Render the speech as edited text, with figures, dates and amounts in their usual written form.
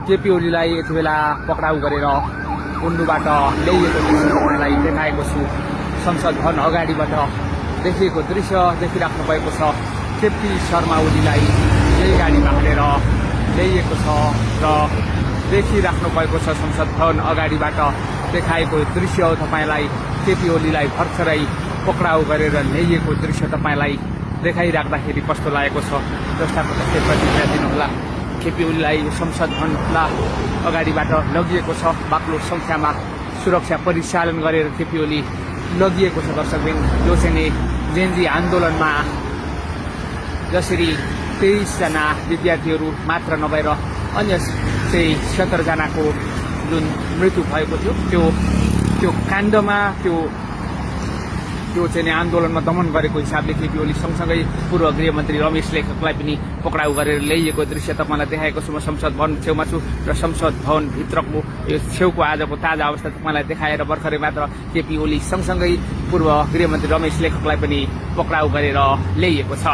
केपी ओलीलाई यति बेला पक्राउ गरेर उन्नुबाट ल्याइएको दृश्य तपाईँलाई देखाएको छु। संसद भवन अगाडिबाट देखिएको दृश्य देखिराख्नु भएको छ। केपी शर्मा ओलीलाई यही गाडीमा हालेर ल्याइएको छ र देखिराख्नु भएको छ। संसद भवन अगाडिबाट देखाएको दृश्य तपाईँलाई केपी ओलीलाई भर्खरै पक्राउ गरेर ल्याइएको दृश्य तपाईँलाई देखाइराख्दाखेरि कस्तो लागेको छ जस्ताको तस्तै प्रतिक्रिया दिनुहोला। केपी ओलीलाई संसद भवन अगाडिबाट लगिएको छ। बाक्लो संख्यामा सुरक्षा परिचालन गरेर केपी ओली लगिएको छ। दर्शकबिन जो चाहिँ जेएनजी आन्दोलनमा जसरी 23 जना विद्यार्थीहरू मात्र नभएर अन्य चाहिँ 70 जनाको जुन मृत्यु भएको थियो त्यो काण्डमा त्यो चाहिँ आन्दोलनमा दमन गरेको हिसाबले केपी ओली सँगसँगै पूर्व गृहमन्त्री रमेश लेखकलाई पनि पक्राउ गरेर ल्याइएको दृश्य तपाईँलाई देखाएको छु। म संसद भवन छेउमा छु र संसद भवन भित्रको यो छेउको आजको ताजा अवस्था तपाईँलाई देखाएर भर्खरै मात्र केपी ओली सँगसँगै पूर्व गृहमन्त्री रमेश लेखकलाई पनि पक्राउ गरेर ल्याइएको छ।